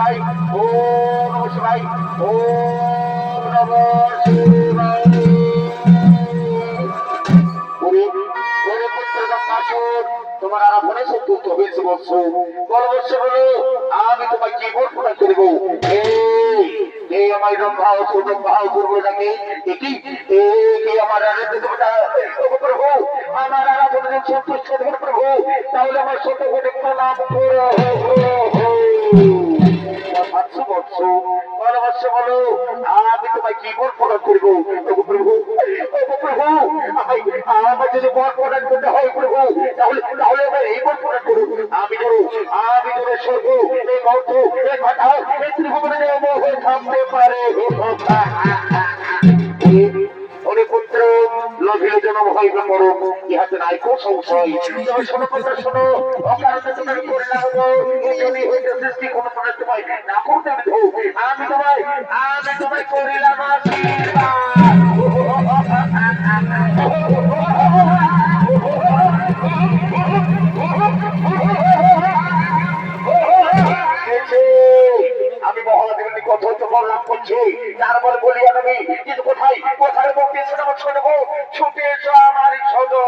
শিবায়, ওম নমঃ শিবায়, ওম নমঃ শিবায়। তোমার আরাধনা সন্তুষ্ট হয়েছে বৎস। বলো বৎস বলো, আমি তোমায় কি বর্ণনা করিব? এই আমার রম্ভা ছোট ভাও করবো নাকি? কি আমার আরাধনা প্রভু, আমার আরাধনা সন্তুষ্ট প্রভু, তাহলে আমার ছোট করে প্রণাম করো। বলো আমি তোমায় কি বর প্রদান করিব? প্রভু প্রভু, আমার যদি বর প্রদান করতে হয় প্রভু, তাহলে তাহলে আমার এই বর প্রদান করুন। আমি ধরে স্বর্গ এই মর্ত এই কথা এই ত্রিভুবনে মোহ থামতে পারে। ওরে পুত্র, লভিলে জন্ম হইবে মরণ, ইহাতে নাই কোন সংশয়। তবে শোনো কথা শোনো, অকারণে তোমার পরিণাম যদি হইতে সৃষ্টি কোনো মনে তোমায় না করতে আমি তোমায় করিলাম আমি মহাদেবের কথা তো বললাম করছি, তারপরে বলিয়া নবী, কিন্তু কোথায় কোথায় বলতে শোনাবো ছুটে এসো আমার সদর।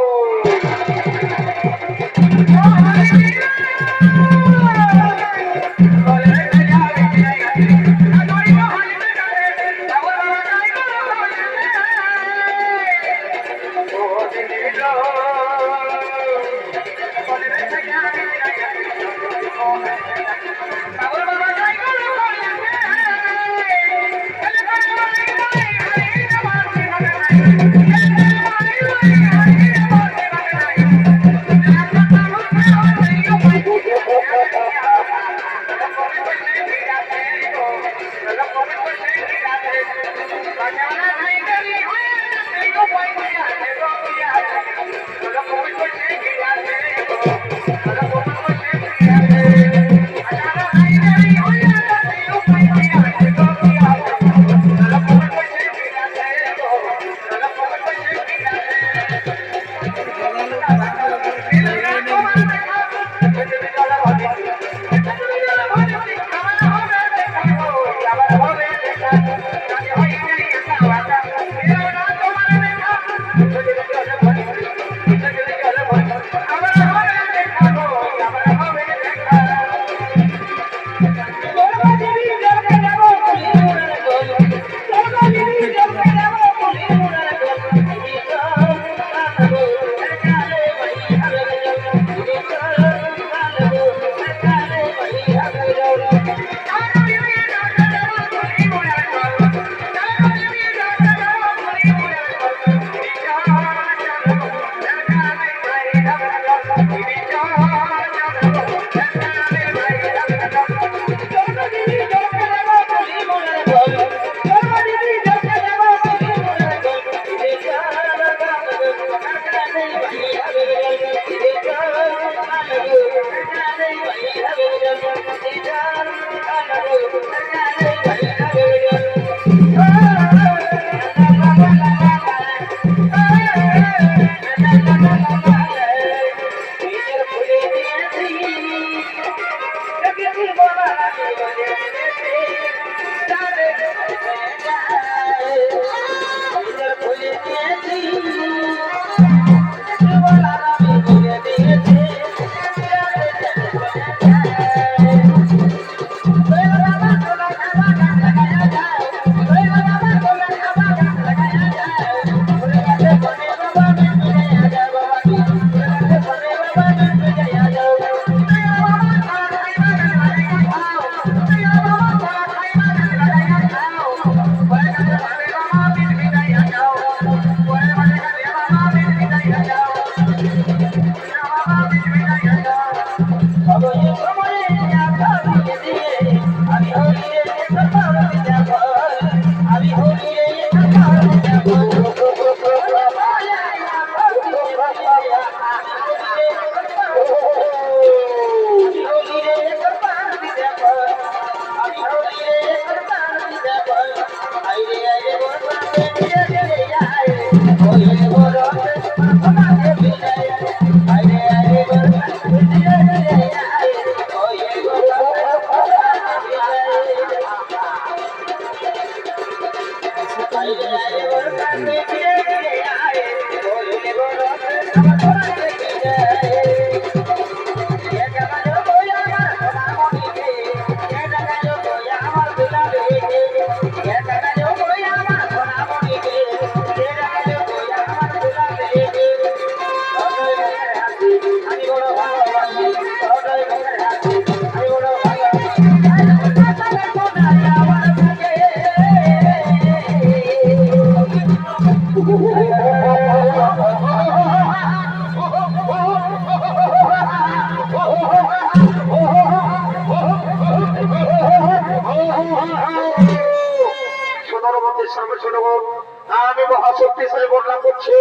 আমি মহাশক্তিশালী বর্ণনা করছি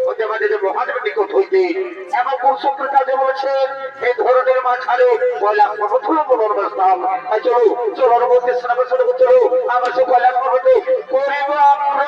ওতে আমাদের মহাদেবের নিকট হইতে এবং পুরুষোত্তর কাজে বলেছেন এই ধরনের মাঝারে কয়লা পর্বত হলো মনোরম স্থান। চলো চলো মধ্যে স্নান চলো আমার সে কয়লা পর্বতে করিব আমরা